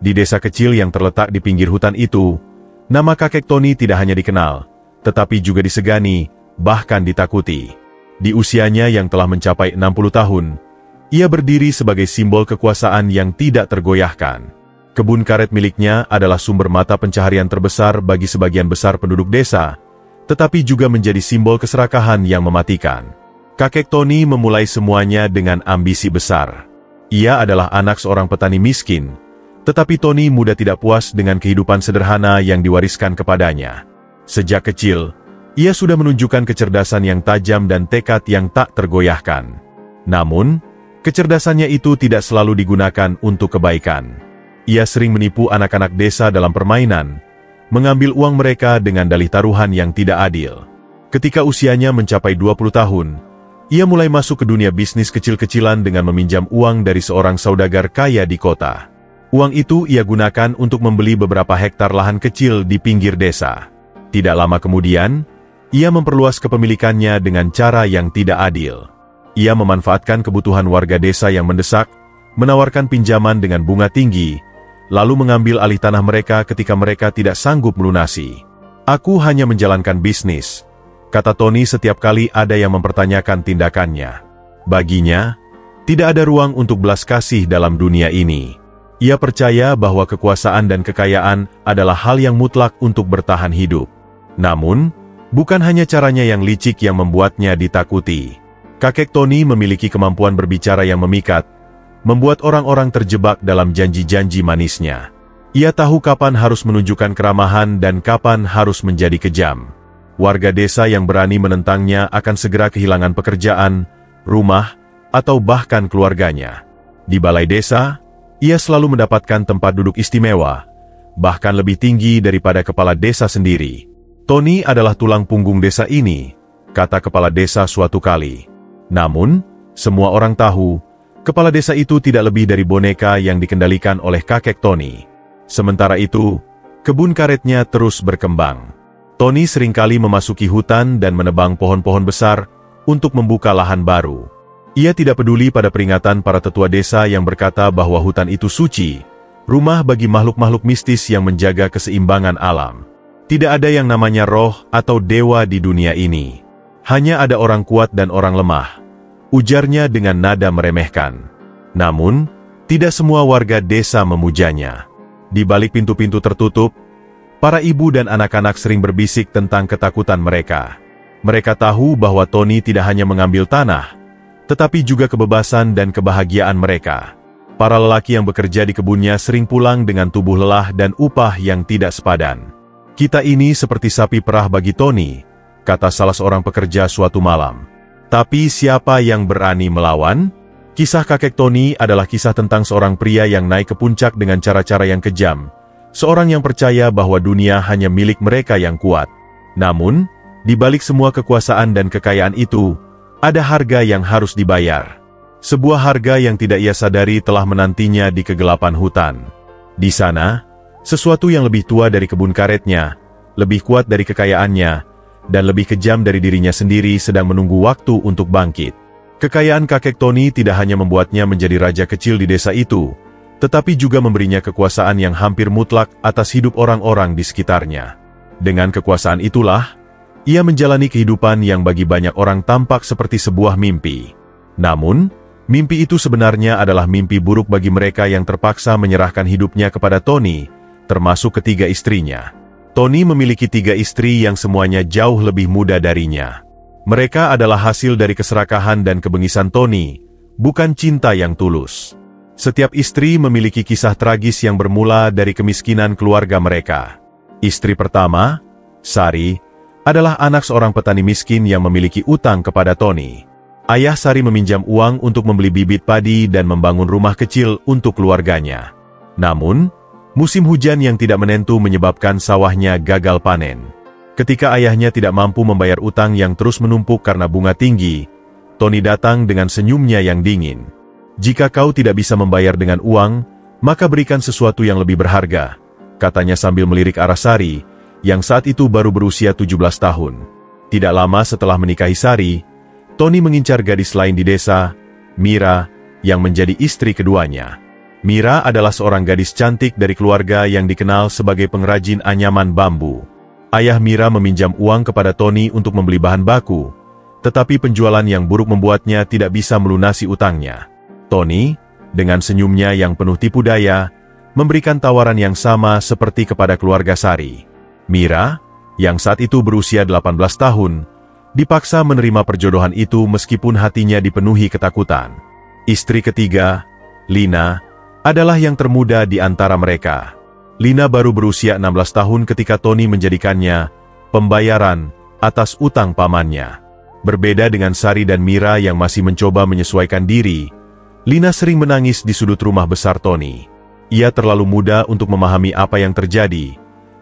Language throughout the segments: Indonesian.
Di desa kecil yang terletak di pinggir hutan itu, nama kakek Tony tidak hanya dikenal, tetapi juga disegani, bahkan ditakuti. Di usianya yang telah mencapai 60 tahun, ia berdiri sebagai simbol kekuasaan yang tidak tergoyahkan. Kebun karet miliknya adalah sumber mata pencaharian terbesar bagi sebagian besar penduduk desa, tetapi juga menjadi simbol keserakahan yang mematikan. Kakek Tony memulai semuanya dengan ambisi besar. Ia adalah anak seorang petani miskin, tetapi Tony muda tidak puas dengan kehidupan sederhana yang diwariskan kepadanya. Sejak kecil, ia sudah menunjukkan kecerdasan yang tajam dan tekad yang tak tergoyahkan. Namun, kecerdasannya itu tidak selalu digunakan untuk kebaikan. Ia sering menipu anak-anak desa dalam permainan, mengambil uang mereka dengan dalih taruhan yang tidak adil. Ketika usianya mencapai 20 tahun, ia mulai masuk ke dunia bisnis kecil-kecilan dengan meminjam uang dari seorang saudagar kaya di kota. Uang itu ia gunakan untuk membeli beberapa hektar lahan kecil di pinggir desa. Tidak lama kemudian, ia memperluas kepemilikannya dengan cara yang tidak adil. Ia memanfaatkan kebutuhan warga desa yang mendesak, menawarkan pinjaman dengan bunga tinggi, lalu mengambil alih tanah mereka ketika mereka tidak sanggup melunasi. "Aku hanya menjalankan bisnis," kata Tony setiap kali ada yang mempertanyakan tindakannya. Baginya, tidak ada ruang untuk belas kasih dalam dunia ini. Ia percaya bahwa kekuasaan dan kekayaan adalah hal yang mutlak untuk bertahan hidup. Namun, bukan hanya caranya yang licik yang membuatnya ditakuti. Kakek Tony memiliki kemampuan berbicara yang memikat, membuat orang-orang terjebak dalam janji-janji manisnya. Ia tahu kapan harus menunjukkan keramahan dan kapan harus menjadi kejam. Warga desa yang berani menentangnya akan segera kehilangan pekerjaan, rumah, atau bahkan keluarganya. Di balai desa, ia selalu mendapatkan tempat duduk istimewa, bahkan lebih tinggi daripada kepala desa sendiri. "Tony adalah tulang punggung desa ini," kata kepala desa suatu kali. Namun, semua orang tahu, kepala desa itu tidak lebih dari boneka yang dikendalikan oleh kakek Tony. Sementara itu, kebun karetnya terus berkembang. Tony seringkali memasuki hutan dan menebang pohon-pohon besar untuk membuka lahan baru. Ia tidak peduli pada peringatan para tetua desa yang berkata bahwa hutan itu suci, rumah bagi makhluk-makhluk mistis yang menjaga keseimbangan alam. Tidak ada yang namanya roh atau dewa di dunia ini. Hanya ada orang kuat dan orang lemah, ujarnya dengan nada meremehkan. Namun, tidak semua warga desa memujanya. Di balik pintu-pintu tertutup, para ibu dan anak-anak sering berbisik tentang ketakutan mereka. Mereka tahu bahwa Tony tidak hanya mengambil tanah, tetapi juga kebebasan dan kebahagiaan mereka. Para lelaki yang bekerja di kebunnya sering pulang dengan tubuh lelah dan upah yang tidak sepadan. "Kita ini seperti sapi perah bagi Tony," kata salah seorang pekerja suatu malam. "Tapi siapa yang berani melawan?" Kisah kakek Tony adalah kisah tentang seorang pria yang naik ke puncak dengan cara-cara yang kejam. Seorang yang percaya bahwa dunia hanya milik mereka yang kuat. Namun, di balik semua kekuasaan dan kekayaan itu, ada harga yang harus dibayar. Sebuah harga yang tidak ia sadari telah menantinya di kegelapan hutan. Di sana, sesuatu yang lebih tua dari kebun karetnya, lebih kuat dari kekayaannya, dan lebih kejam dari dirinya sendiri sedang menunggu waktu untuk bangkit. Kekayaan kakek Tony tidak hanya membuatnya menjadi raja kecil di desa itu, tetapi juga memberinya kekuasaan yang hampir mutlak atas hidup orang-orang di sekitarnya. Dengan kekuasaan itulah, ia menjalani kehidupan yang bagi banyak orang tampak seperti sebuah mimpi. Namun, mimpi itu sebenarnya adalah mimpi buruk bagi mereka yang terpaksa menyerahkan hidupnya kepada Tony, termasuk ketiga istrinya. Tony memiliki 3 istri yang semuanya jauh lebih muda darinya. Mereka adalah hasil dari keserakahan dan kebengisan Tony, bukan cinta yang tulus. Setiap istri memiliki kisah tragis yang bermula dari kemiskinan keluarga mereka. Istri pertama, Sari, adalah anak seorang petani miskin yang memiliki utang kepada Tony. Ayah Sari meminjam uang untuk membeli bibit padi dan membangun rumah kecil untuk keluarganya. Namun, musim hujan yang tidak menentu menyebabkan sawahnya gagal panen. Ketika ayahnya tidak mampu membayar utang yang terus menumpuk karena bunga tinggi, Tony datang dengan senyumnya yang dingin. "Jika kau tidak bisa membayar dengan uang, maka berikan sesuatu yang lebih berharga," katanya sambil melirik arah Sari, yang saat itu baru berusia 17 tahun. Tidak lama setelah menikahi Sari, Tony mengincar gadis lain di desa, Mira, yang menjadi istri keduanya. Mira adalah seorang gadis cantik dari keluarga yang dikenal sebagai pengrajin anyaman bambu. Ayah Mira meminjam uang kepada Tony untuk membeli bahan baku, tetapi penjualan yang buruk membuatnya tidak bisa melunasi utangnya. Tony, dengan senyumnya yang penuh tipu daya, memberikan tawaran yang sama seperti kepada keluarga Sari. Mira, yang saat itu berusia 18 tahun, dipaksa menerima perjodohan itu meskipun hatinya dipenuhi ketakutan. Istri ketiga, Lina, adalah yang termuda di antara mereka. Lina baru berusia 16 tahun ketika Tony menjadikannya pembayaran atas utang pamannya. Berbeda dengan Sari dan Mira yang masih mencoba menyesuaikan diri, Lina sering menangis di sudut rumah besar Tony. Ia terlalu muda untuk memahami apa yang terjadi,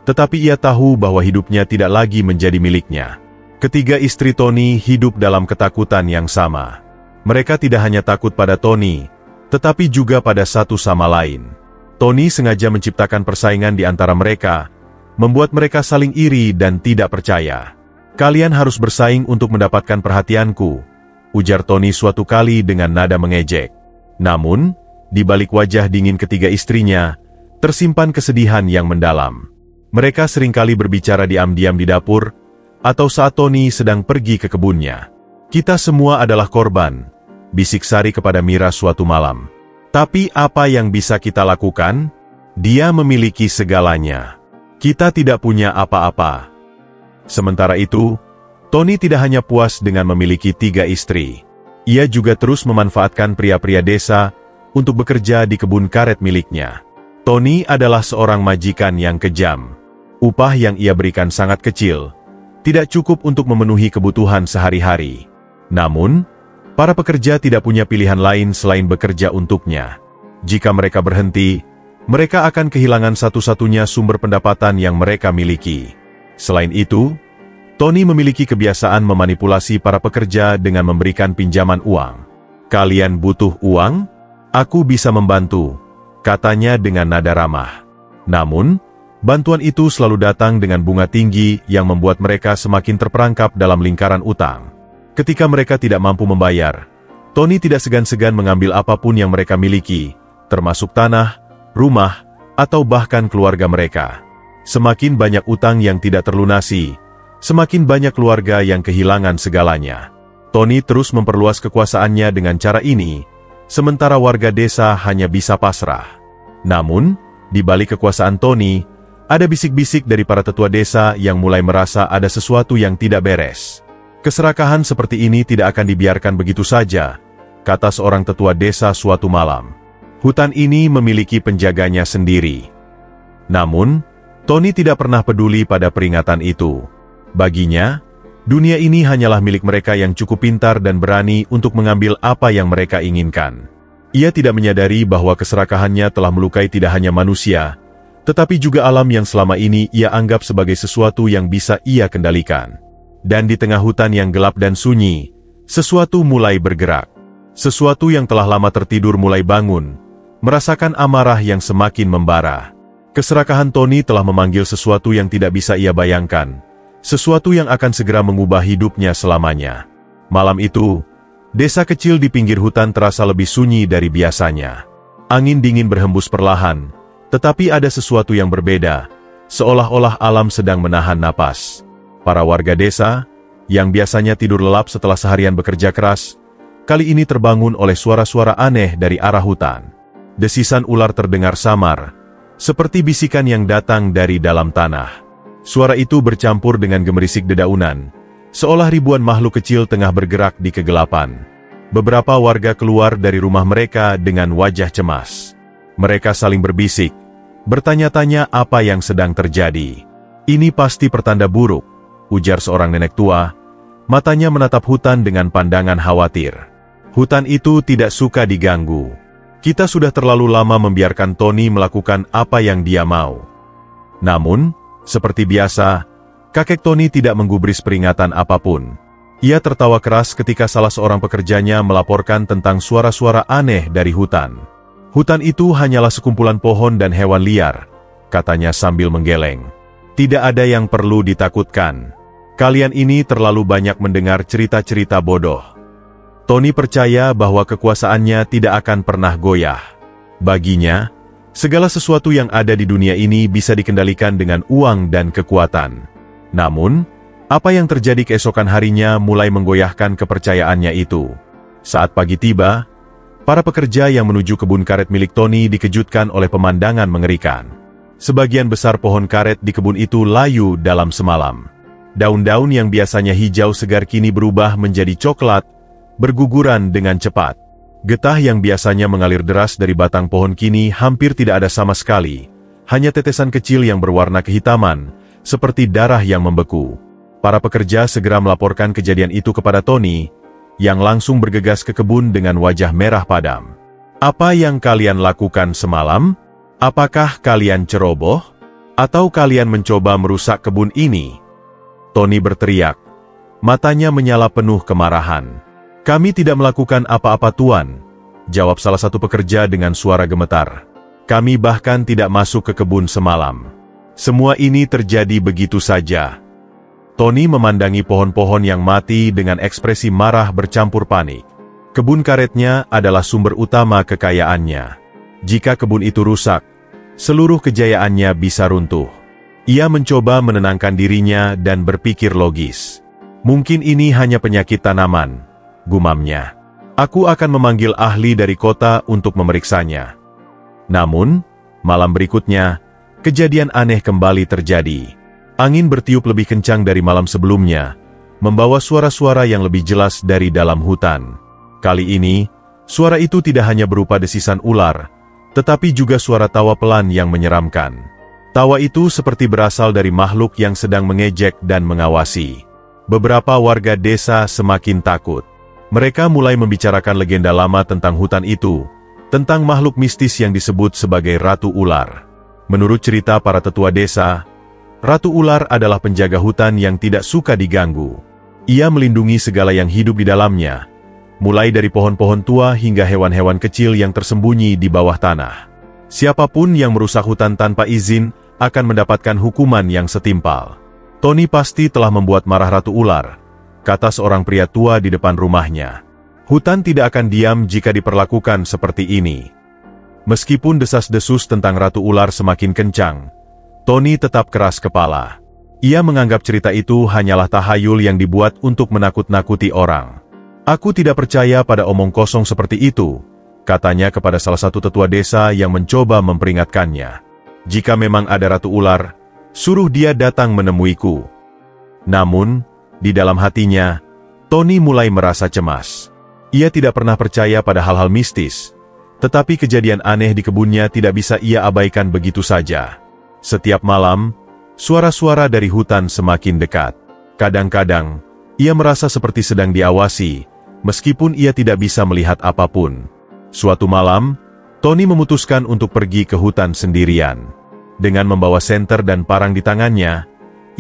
tetapi ia tahu bahwa hidupnya tidak lagi menjadi miliknya. Ketiga istri Tony hidup dalam ketakutan yang sama. Mereka tidak hanya takut pada Tony, tetapi juga pada satu sama lain. Tony sengaja menciptakan persaingan di antara mereka, membuat mereka saling iri dan tidak percaya. "Kalian harus bersaing untuk mendapatkan perhatianku," ujar Tony suatu kali dengan nada mengejek. Namun, di balik wajah dingin ketiga istrinya, tersimpan kesedihan yang mendalam. Mereka seringkali berbicara diam-diam di dapur, atau saat Tony sedang pergi ke kebunnya. "Kita semua adalah korban," bisik Sari kepada Mira suatu malam. "Tapi apa yang bisa kita lakukan? Dia memiliki segalanya. Kita tidak punya apa-apa." Sementara itu, Tony tidak hanya puas dengan memiliki 3 istri. Ia juga terus memanfaatkan pria-pria desa untuk bekerja di kebun karet miliknya. Tony adalah seorang majikan yang kejam. Upah yang ia berikan sangat kecil, tidak cukup untuk memenuhi kebutuhan sehari-hari. Namun, para pekerja tidak punya pilihan lain selain bekerja untuknya. Jika mereka berhenti, mereka akan kehilangan satu-satunya sumber pendapatan yang mereka miliki. Selain itu, Tony memiliki kebiasaan memanipulasi para pekerja dengan memberikan pinjaman uang. "Kalian butuh uang? Aku bisa membantu," katanya dengan nada ramah. Namun, bantuan itu selalu datang dengan bunga tinggi yang membuat mereka semakin terperangkap dalam lingkaran utang. Ketika mereka tidak mampu membayar, Tony tidak segan-segan mengambil apapun yang mereka miliki, termasuk tanah, rumah, atau bahkan keluarga mereka. Semakin banyak utang yang tidak terlunasi, semakin banyak keluarga yang kehilangan segalanya. Tony terus memperluas kekuasaannya dengan cara ini, sementara warga desa hanya bisa pasrah. Namun, di balik kekuasaan Tony, ada bisik-bisik dari para tetua desa yang mulai merasa ada sesuatu yang tidak beres. "Keserakahan seperti ini tidak akan dibiarkan begitu saja," kata seorang tetua desa suatu malam. "Hutan ini memiliki penjaganya sendiri." Namun, Tony tidak pernah peduli pada peringatan itu. Baginya, dunia ini hanyalah milik mereka yang cukup pintar dan berani untuk mengambil apa yang mereka inginkan. Ia tidak menyadari bahwa keserakahannya telah melukai tidak hanya manusia, tetapi juga alam yang selama ini ia anggap sebagai sesuatu yang bisa ia kendalikan. Dan di tengah hutan yang gelap dan sunyi, sesuatu mulai bergerak. Sesuatu yang telah lama tertidur mulai bangun, merasakan amarah yang semakin membara. Keserakahan Tony telah memanggil sesuatu yang tidak bisa ia bayangkan, sesuatu yang akan segera mengubah hidupnya selamanya. Malam itu, desa kecil di pinggir hutan terasa lebih sunyi dari biasanya. Angin dingin berhembus perlahan, tetapi ada sesuatu yang berbeda, seolah-olah alam sedang menahan napas. Para warga desa, yang biasanya tidur lelap setelah seharian bekerja keras, kali ini terbangun oleh suara-suara aneh dari arah hutan. Desisan ular terdengar samar, seperti bisikan yang datang dari dalam tanah. Suara itu bercampur dengan gemerisik dedaunan, seolah ribuan makhluk kecil tengah bergerak di kegelapan. Beberapa warga keluar dari rumah mereka dengan wajah cemas. Mereka saling berbisik, bertanya-tanya apa yang sedang terjadi. "Ini pasti pertanda buruk," ujar seorang nenek tua, matanya menatap hutan dengan pandangan khawatir. "Hutan itu tidak suka diganggu. Kita sudah terlalu lama membiarkan Tony melakukan apa yang dia mau." Namun, seperti biasa, kakek Tony tidak menggubris peringatan apapun. Ia tertawa keras ketika salah seorang pekerjanya melaporkan tentang suara-suara aneh dari hutan. "Hutan itu hanyalah sekumpulan pohon dan hewan liar," katanya sambil menggeleng. "Tidak ada yang perlu ditakutkan. Kalian ini terlalu banyak mendengar cerita-cerita bodoh." Tony percaya bahwa kekuasaannya tidak akan pernah goyah. Baginya, segala sesuatu yang ada di dunia ini bisa dikendalikan dengan uang dan kekuatan. Namun, apa yang terjadi keesokan harinya mulai menggoyahkan kepercayaannya itu. Saat pagi tiba, para pekerja yang menuju kebun karet milik Tony dikejutkan oleh pemandangan mengerikan. Sebagian besar pohon karet di kebun itu layu dalam semalam. Daun-daun yang biasanya hijau segar kini berubah menjadi coklat, berguguran dengan cepat. Getah yang biasanya mengalir deras dari batang pohon kini hampir tidak ada sama sekali. Hanya tetesan kecil yang berwarna kehitaman, seperti darah yang membeku. Para pekerja segera melaporkan kejadian itu kepada Tony, yang langsung bergegas ke kebun dengan wajah merah padam. "Apa yang kalian lakukan semalam? Apakah kalian ceroboh? Atau kalian mencoba merusak kebun ini?" Tony berteriak. Matanya menyala penuh kemarahan. "Kami tidak melakukan apa-apa, Tuan," jawab salah satu pekerja dengan suara gemetar. "Kami bahkan tidak masuk ke kebun semalam. Semua ini terjadi begitu saja." Tony memandangi pohon-pohon yang mati dengan ekspresi marah bercampur panik. Kebun karetnya adalah sumber utama kekayaannya. Jika kebun itu rusak, seluruh kejayaannya bisa runtuh. Ia mencoba menenangkan dirinya dan berpikir logis. "Mungkin ini hanya penyakit tanaman," gumamnya. "Aku akan memanggil ahli dari kota untuk memeriksanya." Namun, malam berikutnya, kejadian aneh kembali terjadi. Angin bertiup lebih kencang dari malam sebelumnya, membawa suara-suara yang lebih jelas dari dalam hutan. Kali ini, suara itu tidak hanya berupa desisan ular, tetapi juga suara tawa pelan yang menyeramkan. Tawa itu seperti berasal dari makhluk yang sedang mengejek dan mengawasi. Beberapa warga desa semakin takut. Mereka mulai membicarakan legenda lama tentang hutan itu, tentang makhluk mistis yang disebut sebagai Ratu Ular. Menurut cerita para tetua desa, Ratu Ular adalah penjaga hutan yang tidak suka diganggu. Ia melindungi segala yang hidup di dalamnya, mulai dari pohon-pohon tua hingga hewan-hewan kecil yang tersembunyi di bawah tanah. Siapapun yang merusak hutan tanpa izin akan mendapatkan hukuman yang setimpal. "Tony pasti telah membuat marah Ratu Ular," kata seorang pria tua di depan rumahnya. "Hutan tidak akan diam jika diperlakukan seperti ini." Meskipun desas-desus tentang Ratu Ular semakin kencang, Tony tetap keras kepala. Ia menganggap cerita itu hanyalah tahayul yang dibuat untuk menakut-nakuti orang. "Aku tidak percaya pada omong kosong seperti itu," katanya kepada salah satu tetua desa yang mencoba memperingatkannya. "Jika memang ada Ratu Ular, suruh dia datang menemuiku." Namun, di dalam hatinya, Tony mulai merasa cemas. Ia tidak pernah percaya pada hal-hal mistis, tetapi kejadian aneh di kebunnya tidak bisa ia abaikan begitu saja. Setiap malam, suara-suara dari hutan semakin dekat. Kadang-kadang, ia merasa seperti sedang diawasi, meskipun ia tidak bisa melihat apapun. Suatu malam, Tony memutuskan untuk pergi ke hutan sendirian. Dengan membawa senter dan parang di tangannya,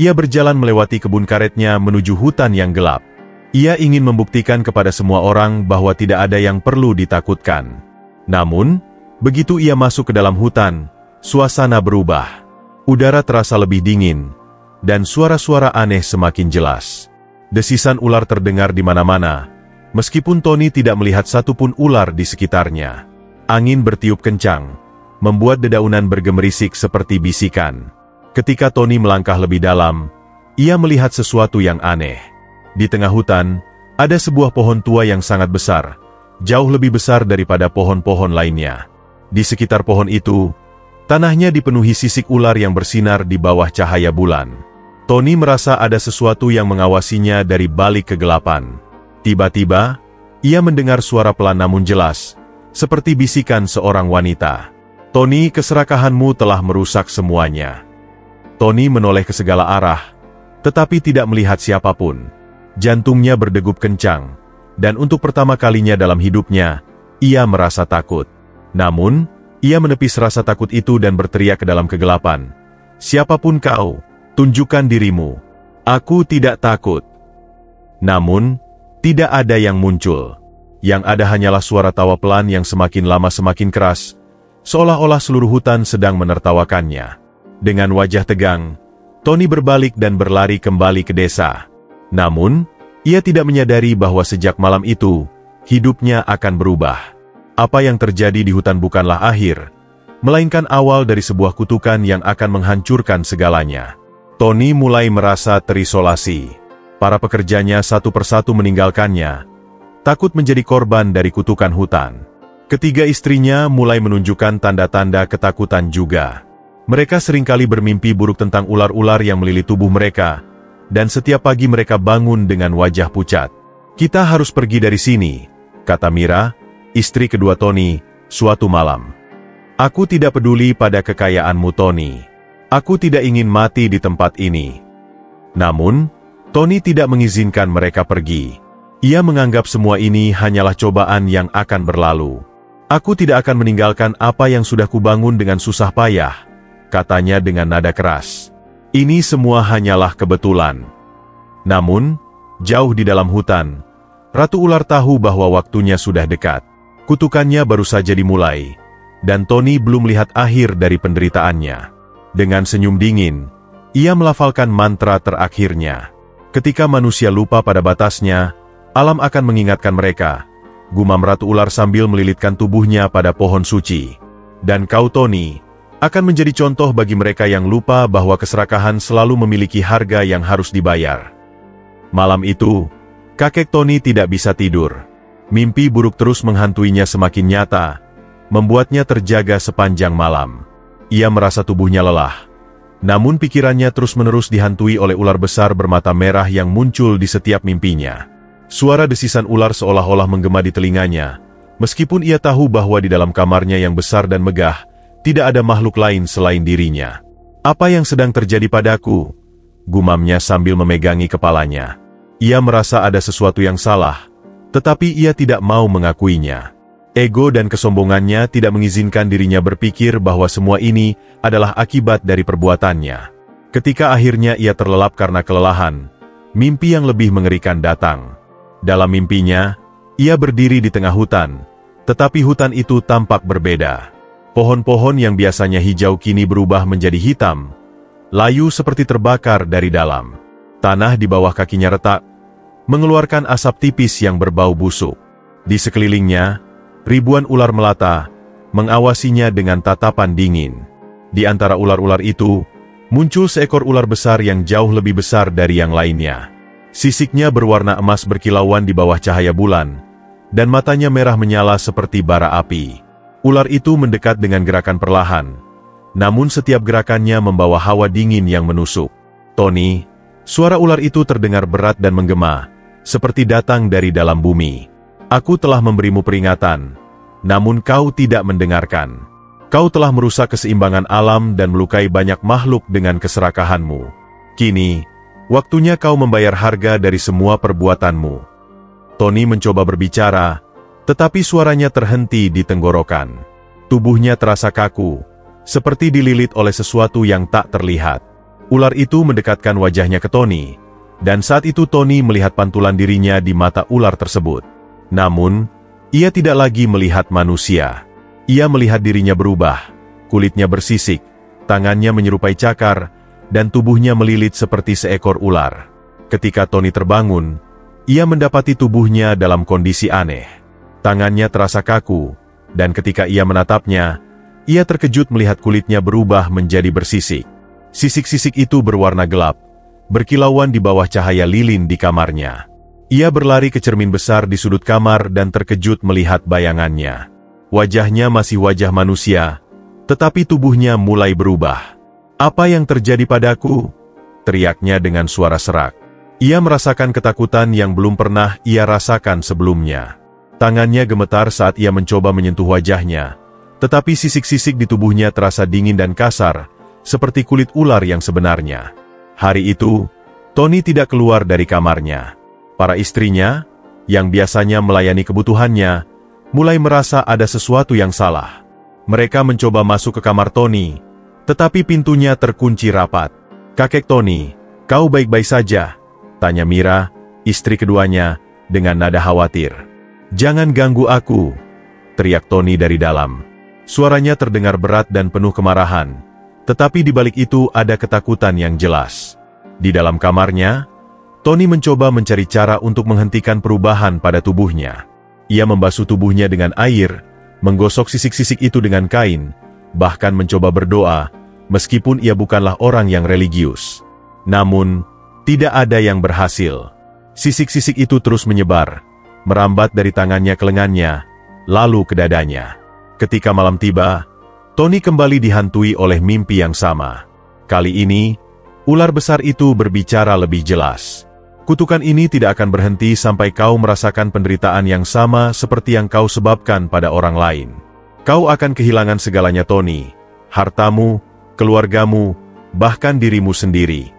ia berjalan melewati kebun karetnya menuju hutan yang gelap. Ia ingin membuktikan kepada semua orang bahwa tidak ada yang perlu ditakutkan. Namun, begitu ia masuk ke dalam hutan, suasana berubah. Udara terasa lebih dingin, dan suara-suara aneh semakin jelas. Desisan ular terdengar di mana-mana, meskipun Tony tidak melihat satupun ular di sekitarnya. Angin bertiup kencang, membuat dedaunan bergemerisik seperti bisikan. Ketika Tony melangkah lebih dalam, ia melihat sesuatu yang aneh. Di tengah hutan, ada sebuah pohon tua yang sangat besar, jauh lebih besar daripada pohon-pohon lainnya. Di sekitar pohon itu, tanahnya dipenuhi sisik ular yang bersinar di bawah cahaya bulan. Tony merasa ada sesuatu yang mengawasinya dari balik kegelapan. Tiba-tiba, ia mendengar suara pelan namun jelas, seperti bisikan seorang wanita. "Tony, keserakahanmu telah merusak semuanya." Tony menoleh ke segala arah, tetapi tidak melihat siapapun. Jantungnya berdegup kencang, dan untuk pertama kalinya dalam hidupnya, ia merasa takut. Namun, ia menepis rasa takut itu dan berteriak ke dalam kegelapan. "Siapapun kau, tunjukkan dirimu." "Aku tidak takut." Namun, tidak ada yang muncul. Yang ada hanyalah suara tawa pelan yang semakin lama semakin keras, seolah-olah seluruh hutan sedang menertawakannya. Dengan wajah tegang, Tony berbalik dan berlari kembali ke desa. Namun, ia tidak menyadari bahwa sejak malam itu, hidupnya akan berubah. Apa yang terjadi di hutan bukanlah akhir, melainkan awal dari sebuah kutukan yang akan menghancurkan segalanya. Tony mulai merasa terisolasi. Para pekerjanya satu persatu meninggalkannya, takut menjadi korban dari kutukan hutan. Ketiga istrinya mulai menunjukkan tanda-tanda ketakutan juga. Mereka seringkali bermimpi buruk tentang ular-ular yang melilit tubuh mereka, dan setiap pagi mereka bangun dengan wajah pucat. "Kita harus pergi dari sini," kata Mira, istri kedua Tony, suatu malam. "Aku tidak peduli pada kekayaanmu, Tony. Aku tidak ingin mati di tempat ini." Namun, Tony tidak mengizinkan mereka pergi. Ia menganggap semua ini hanyalah cobaan yang akan berlalu. "Aku tidak akan meninggalkan apa yang sudah kubangun dengan susah payah," katanya dengan nada keras. "Ini semua hanyalah kebetulan." Namun, jauh di dalam hutan, Ratu Ular tahu bahwa waktunya sudah dekat. Kutukannya baru saja dimulai, dan Tony belum melihat akhir dari penderitaannya. Dengan senyum dingin, ia melafalkan mantra terakhirnya. "Ketika manusia lupa pada batasnya, alam akan mengingatkan mereka," gumam Ratu Ular sambil melilitkan tubuhnya pada pohon suci. "Dan kau, Tony, akan menjadi contoh bagi mereka yang lupa bahwa keserakahan selalu memiliki harga yang harus dibayar." Malam itu, kakek Tony tidak bisa tidur. Mimpi buruk terus menghantuinya semakin nyata, membuatnya terjaga sepanjang malam. Ia merasa tubuhnya lelah. Namun pikirannya terus-menerus dihantui oleh ular besar bermata merah yang muncul di setiap mimpinya. Suara desisan ular seolah-olah menggema di telinganya, meskipun ia tahu bahwa di dalam kamarnya yang besar dan megah, tidak ada makhluk lain selain dirinya. "Apa yang sedang terjadi padaku?" gumamnya sambil memegangi kepalanya. Ia merasa ada sesuatu yang salah, tetapi ia tidak mau mengakuinya. Ego dan kesombongannya tidak mengizinkan dirinya berpikir bahwa semua ini adalah akibat dari perbuatannya. Ketika akhirnya ia terlelap karena kelelahan, mimpi yang lebih mengerikan datang. Dalam mimpinya, ia berdiri di tengah hutan, tetapi hutan itu tampak berbeda. Pohon-pohon yang biasanya hijau kini berubah menjadi hitam, layu seperti terbakar dari dalam. Tanah di bawah kakinya retak, mengeluarkan asap tipis yang berbau busuk. Di sekelilingnya, ribuan ular melata, mengawasinya dengan tatapan dingin. Di antara ular-ular itu, muncul seekor ular besar yang jauh lebih besar dari yang lainnya. Sisiknya berwarna emas berkilauan di bawah cahaya bulan, dan matanya merah menyala seperti bara api. Ular itu mendekat dengan gerakan perlahan, namun setiap gerakannya membawa hawa dingin yang menusuk. "Tony," suara ular itu terdengar berat dan menggema, seperti datang dari dalam bumi. "Aku telah memberimu peringatan, namun kau tidak mendengarkan. Kau telah merusak keseimbangan alam dan melukai banyak makhluk dengan keserakahanmu. Kini, waktunya kau membayar harga dari semua perbuatanmu." Tony mencoba berbicara, tetapi suaranya terhenti di tenggorokan. Tubuhnya terasa kaku, seperti dililit oleh sesuatu yang tak terlihat. Ular itu mendekatkan wajahnya ke Tony, dan saat itu Tony melihat pantulan dirinya di mata ular tersebut. Namun, ia tidak lagi melihat manusia. Ia melihat dirinya berubah, kulitnya bersisik, tangannya menyerupai cakar, dan tubuhnya melilit seperti seekor ular. Ketika Tony terbangun, ia mendapati tubuhnya dalam kondisi aneh. Tangannya terasa kaku, dan ketika ia menatapnya, ia terkejut melihat kulitnya berubah menjadi bersisik. Sisik-sisik itu berwarna gelap, berkilauan di bawah cahaya lilin di kamarnya. Ia berlari ke cermin besar di sudut kamar dan terkejut melihat bayangannya. Wajahnya masih wajah manusia, tetapi tubuhnya mulai berubah. "Apa yang terjadi padaku?" teriaknya dengan suara serak. Ia merasakan ketakutan yang belum pernah ia rasakan sebelumnya. Tangannya gemetar saat ia mencoba menyentuh wajahnya, tetapi sisik-sisik di tubuhnya terasa dingin dan kasar, seperti kulit ular yang sebenarnya. Hari itu, Tony tidak keluar dari kamarnya. Para istrinya, yang biasanya melayani kebutuhannya, mulai merasa ada sesuatu yang salah. Mereka mencoba masuk ke kamar Tony, tetapi pintunya terkunci rapat. "Kakek Tony, kau baik-baik saja?" tanya Mira, istri keduanya, dengan nada khawatir. "Jangan ganggu aku," teriak Tony dari dalam. Suaranya terdengar berat dan penuh kemarahan, tetapi di balik itu ada ketakutan yang jelas. Di dalam kamarnya, Tony mencoba mencari cara untuk menghentikan perubahan pada tubuhnya. Ia membasuh tubuhnya dengan air, menggosok sisik-sisik itu dengan kain, bahkan mencoba berdoa, meskipun ia bukanlah orang yang religius. Namun, tidak ada yang berhasil. Sisik-sisik itu terus menyebar, merambat dari tangannya ke lengannya, lalu ke dadanya. Ketika malam tiba, Tony kembali dihantui oleh mimpi yang sama. Kali ini, ular besar itu berbicara lebih jelas. Kutukan ini tidak akan berhenti sampai kau merasakan penderitaan yang sama seperti yang kau sebabkan pada orang lain. Kau akan kehilangan segalanya, Tony. Hartamu, keluargamu, bahkan dirimu sendiri.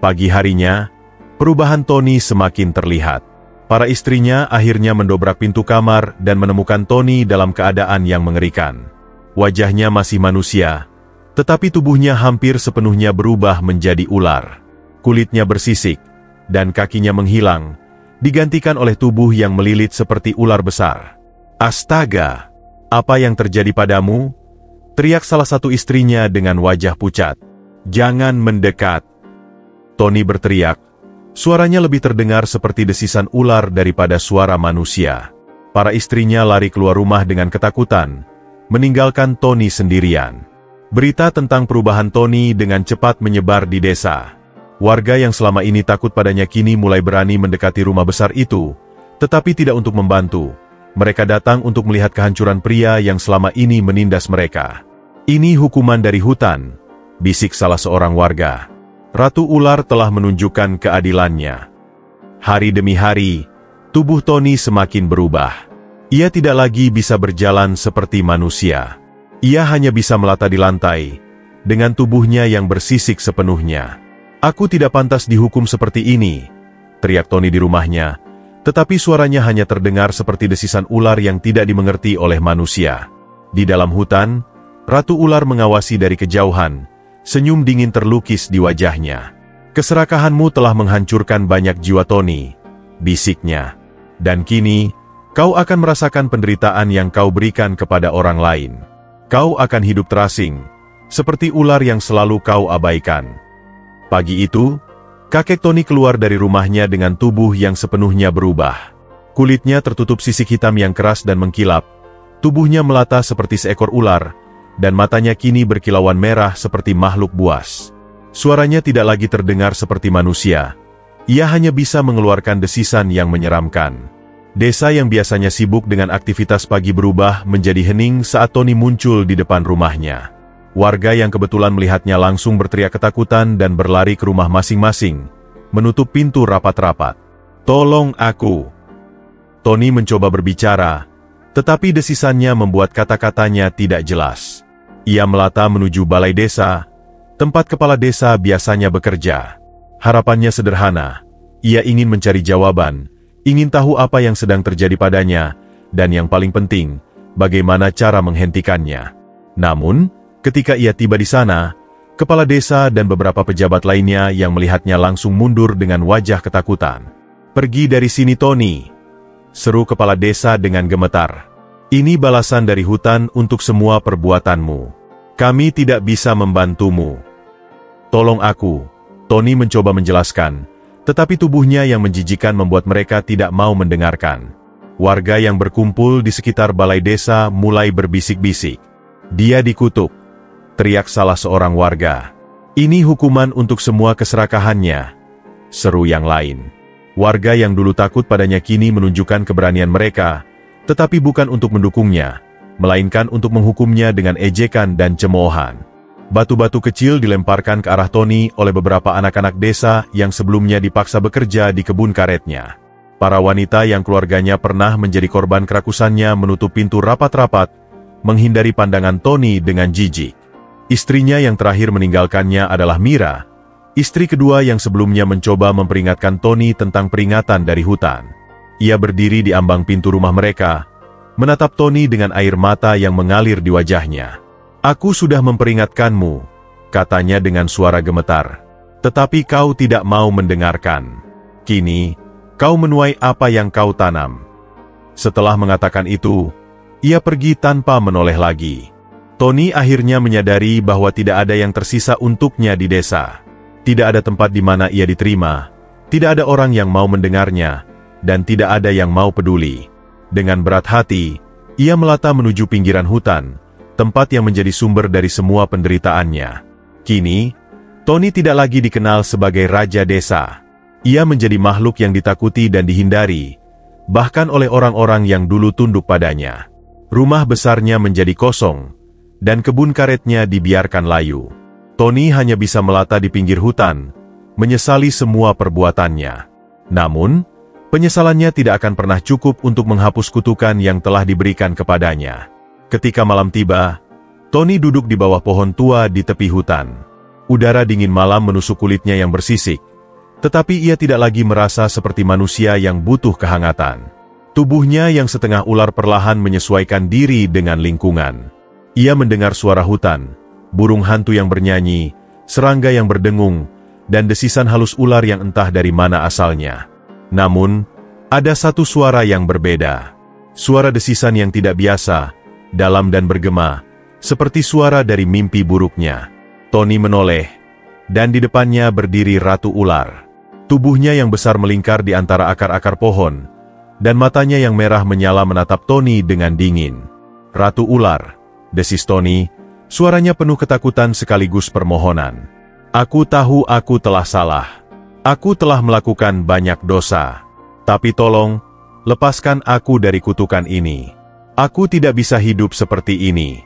Pagi harinya, perubahan Tony semakin terlihat. Para istrinya akhirnya mendobrak pintu kamar dan menemukan Tony dalam keadaan yang mengerikan. Wajahnya masih manusia, tetapi tubuhnya hampir sepenuhnya berubah menjadi ular. Kulitnya bersisik, dan kakinya menghilang, digantikan oleh tubuh yang melilit seperti ular besar. "Astaga! Apa yang terjadi padamu?" teriak salah satu istrinya dengan wajah pucat. "Jangan mendekat!" Tony berteriak. Suaranya lebih terdengar seperti desisan ular daripada suara manusia. Para istrinya lari keluar rumah dengan ketakutan, meninggalkan Tony sendirian. Berita tentang perubahan Tony dengan cepat menyebar di desa. Warga yang selama ini takut padanya kini mulai berani mendekati rumah besar itu, tetapi tidak untuk membantu. Mereka datang untuk melihat kehancuran pria yang selama ini menindas mereka. "Ini hukuman dari hutan," bisik salah seorang warga. Ratu Ular telah menunjukkan keadilannya. Hari demi hari, tubuh Tony semakin berubah. Ia tidak lagi bisa berjalan seperti manusia. Ia hanya bisa melata di lantai, dengan tubuhnya yang bersisik sepenuhnya. "Aku tidak pantas dihukum seperti ini," teriak Tony di rumahnya, tetapi suaranya hanya terdengar seperti desisan ular yang tidak dimengerti oleh manusia. Di dalam hutan, Ratu Ular mengawasi dari kejauhan, senyum dingin terlukis di wajahnya. "Keserakahanmu telah menghancurkan banyak jiwa, Tony," bisiknya. "Dan kini, kau akan merasakan penderitaan yang kau berikan kepada orang lain. Kau akan hidup terasing, seperti ular yang selalu kau abaikan." Pagi itu, kakek Tony keluar dari rumahnya dengan tubuh yang sepenuhnya berubah. Kulitnya tertutup sisik hitam yang keras dan mengkilap, tubuhnya melata seperti seekor ular, dan matanya kini berkilauan merah seperti makhluk buas. Suaranya tidak lagi terdengar seperti manusia, ia hanya bisa mengeluarkan desisan yang menyeramkan. Desa yang biasanya sibuk dengan aktivitas pagi berubah menjadi hening saat Tony muncul di depan rumahnya. Warga yang kebetulan melihatnya langsung berteriak ketakutan dan berlari ke rumah masing-masing, menutup pintu rapat-rapat. "Tolong aku!" Tony mencoba berbicara, tetapi desisannya membuat kata-katanya tidak jelas. Ia melata menuju balai desa, tempat kepala desa biasanya bekerja. Harapannya sederhana, ia ingin mencari jawaban, ingin tahu apa yang sedang terjadi padanya, dan yang paling penting, bagaimana cara menghentikannya. Namun, ketika ia tiba di sana, kepala desa dan beberapa pejabat lainnya yang melihatnya langsung mundur dengan wajah ketakutan. "Pergi dari sini, Tony!" seru kepala desa dengan gemetar. "Ini balasan dari hutan untuk semua perbuatanmu. Kami tidak bisa membantumu." "Tolong aku," Tony mencoba menjelaskan, tetapi tubuhnya yang menjijikan membuat mereka tidak mau mendengarkan. Warga yang berkumpul di sekitar balai desa mulai berbisik-bisik. "Dia dikutuk," teriak salah seorang warga. "Ini hukuman untuk semua keserakahannya," seru yang lain. Warga yang dulu takut padanya kini menunjukkan keberanian mereka, tetapi bukan untuk mendukungnya, melainkan untuk menghukumnya dengan ejekan dan cemoohan. Batu-batu kecil dilemparkan ke arah Tony oleh beberapa anak-anak desa yang sebelumnya dipaksa bekerja di kebun karetnya. Para wanita yang keluarganya pernah menjadi korban kerakusannya menutup pintu rapat-rapat, menghindari pandangan Tony dengan jijik. Istrinya yang terakhir meninggalkannya adalah Mira, istri kedua yang sebelumnya mencoba memperingatkan Tony tentang peringatan dari hutan. Ia berdiri di ambang pintu rumah mereka, menatap Tony dengan air mata yang mengalir di wajahnya. "Aku sudah memperingatkanmu," katanya dengan suara gemetar. "Tetapi kau tidak mau mendengarkan. Kini, kau menuai apa yang kau tanam." Setelah mengatakan itu, ia pergi tanpa menoleh lagi. Tony akhirnya menyadari bahwa tidak ada yang tersisa untuknya di desa. Tidak ada tempat di mana ia diterima, tidak ada orang yang mau mendengarnya, dan tidak ada yang mau peduli. Dengan berat hati, Ia melata menuju pinggiran hutan, tempat yang menjadi sumber dari semua penderitaannya. Kini, Tony tidak lagi dikenal sebagai raja desa. Ia menjadi makhluk yang ditakuti dan dihindari, bahkan oleh orang-orang yang dulu tunduk padanya. Rumah besarnya menjadi kosong, dan kebun karetnya dibiarkan layu. Tony hanya bisa melata di pinggir hutan, menyesali semua perbuatannya. Namun, penyesalannya tidak akan pernah cukup untuk menghapus kutukan yang telah diberikan kepadanya. Ketika malam tiba, Tony duduk di bawah pohon tua di tepi hutan. Udara dingin malam menusuk kulitnya yang bersisik, tetapi ia tidak lagi merasa seperti manusia yang butuh kehangatan. Tubuhnya yang setengah ular perlahan menyesuaikan diri dengan lingkungan. Ia mendengar suara hutan, burung hantu yang bernyanyi, serangga yang berdengung, dan desisan halus ular yang entah dari mana asalnya. Namun, ada satu suara yang berbeda. Suara desisan yang tidak biasa, dalam dan bergema, seperti suara dari mimpi buruknya. Tony menoleh, dan di depannya berdiri Ratu Ular. Tubuhnya yang besar melingkar di antara akar-akar pohon, dan matanya yang merah menyala menatap Tony dengan dingin. "Ratu Ular," desis Tony, suaranya penuh ketakutan sekaligus permohonan. "Aku tahu aku telah salah. Aku telah melakukan banyak dosa. Tapi tolong, lepaskan aku dari kutukan ini. Aku tidak bisa hidup seperti ini."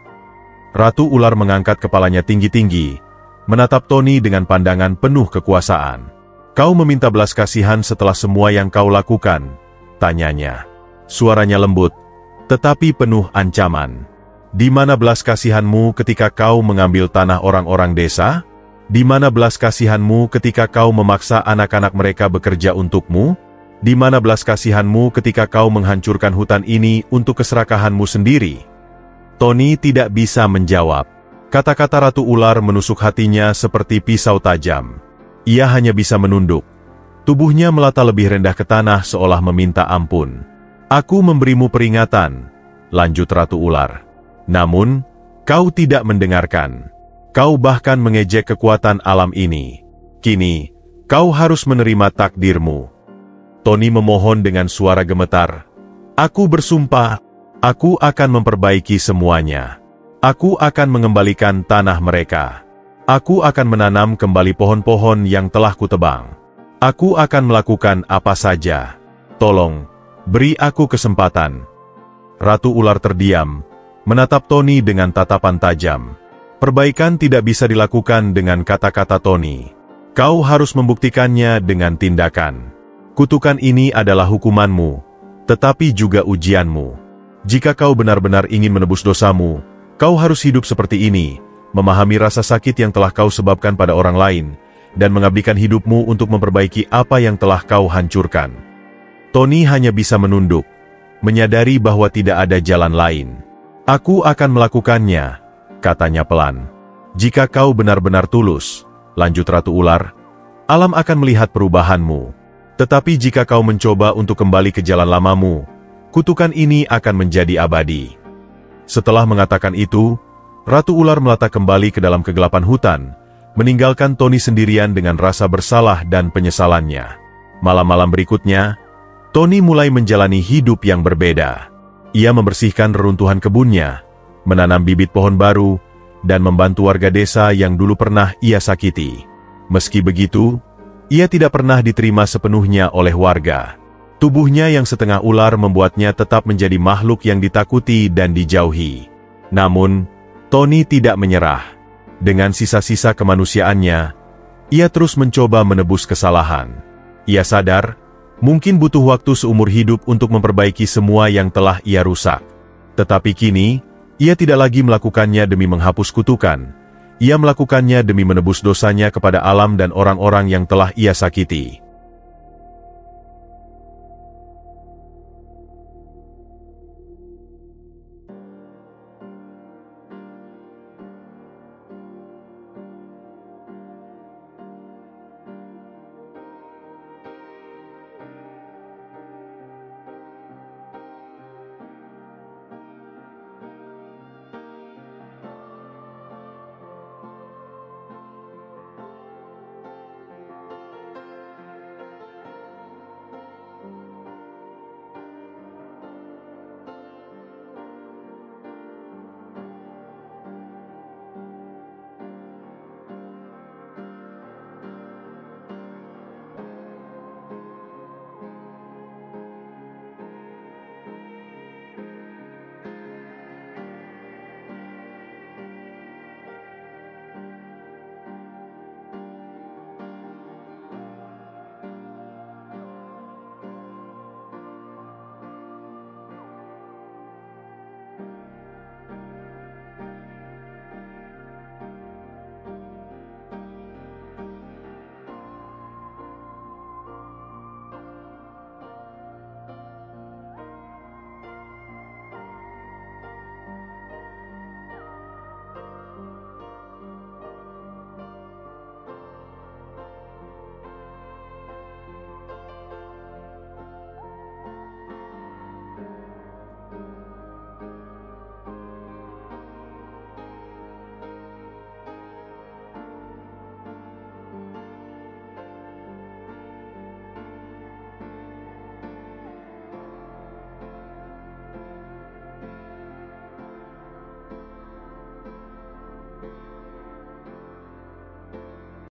Ratu Ular mengangkat kepalanya tinggi-tinggi, menatap Tony dengan pandangan penuh kekuasaan. "Kau meminta belas kasihan setelah semua yang kau lakukan?" tanyanya. Suaranya lembut, tetapi penuh ancaman. "Di mana belas kasihanmu ketika kau mengambil tanah orang-orang desa? Di mana belas kasihanmu ketika kau memaksa anak-anak mereka bekerja untukmu? Di mana belas kasihanmu ketika kau menghancurkan hutan ini untuk keserakahanmu sendiri?" Tony tidak bisa menjawab. Kata-kata Ratu Ular menusuk hatinya seperti pisau tajam. Ia hanya bisa menunduk. Tubuhnya melata lebih rendah ke tanah seolah meminta ampun. "Aku memberimu peringatan," lanjut Ratu Ular. "Namun, kau tidak mendengarkan. Kau bahkan mengejek kekuatan alam ini. Kini, kau harus menerima takdirmu." Tony memohon dengan suara gemetar. "Aku bersumpah, aku akan memperbaiki semuanya. Aku akan mengembalikan tanah mereka. Aku akan menanam kembali pohon-pohon yang telah kutebang. Aku akan melakukan apa saja. Tolong, beri aku kesempatan." Ratu Ular terdiam, menatap Tony dengan tatapan tajam. Perbaikan tidak bisa dilakukan dengan kata-kata Tony. Kau harus membuktikannya dengan tindakan. Kutukan ini adalah hukumanmu, tetapi juga ujianmu. Jika kau benar-benar ingin menebus dosamu, kau harus hidup seperti ini, memahami rasa sakit yang telah kau sebabkan pada orang lain, dan mengabdikan hidupmu untuk memperbaiki apa yang telah kau hancurkan. Tony hanya bisa menunduk, menyadari bahwa tidak ada jalan lain. "Aku akan melakukannya," katanya pelan. "Jika kau benar-benar tulus," lanjut Ratu Ular, "alam akan melihat perubahanmu. Tetapi jika kau mencoba untuk kembali ke jalan lamamu, kutukan ini akan menjadi abadi." Setelah mengatakan itu, Ratu Ular melata kembali ke dalam kegelapan hutan, meninggalkan Tony sendirian dengan rasa bersalah dan penyesalannya. Malam-malam berikutnya, Tony mulai menjalani hidup yang berbeda. Ia membersihkan reruntuhan kebunnya, menanam bibit pohon baru, dan membantu warga desa yang dulu pernah ia sakiti. Meski begitu, ia tidak pernah diterima sepenuhnya oleh warga. Tubuhnya yang setengah ular membuatnya tetap menjadi makhluk yang ditakuti dan dijauhi. Namun, Tony tidak menyerah. Dengan sisa-sisa kemanusiaannya, ia terus mencoba menebus kesalahan. Ia sadar, mungkin butuh waktu seumur hidup untuk memperbaiki semua yang telah ia rusak. Tetapi kini, ia tidak lagi melakukannya demi menghapus kutukan. Ia melakukannya demi menebus dosanya kepada alam dan orang-orang yang telah ia sakiti.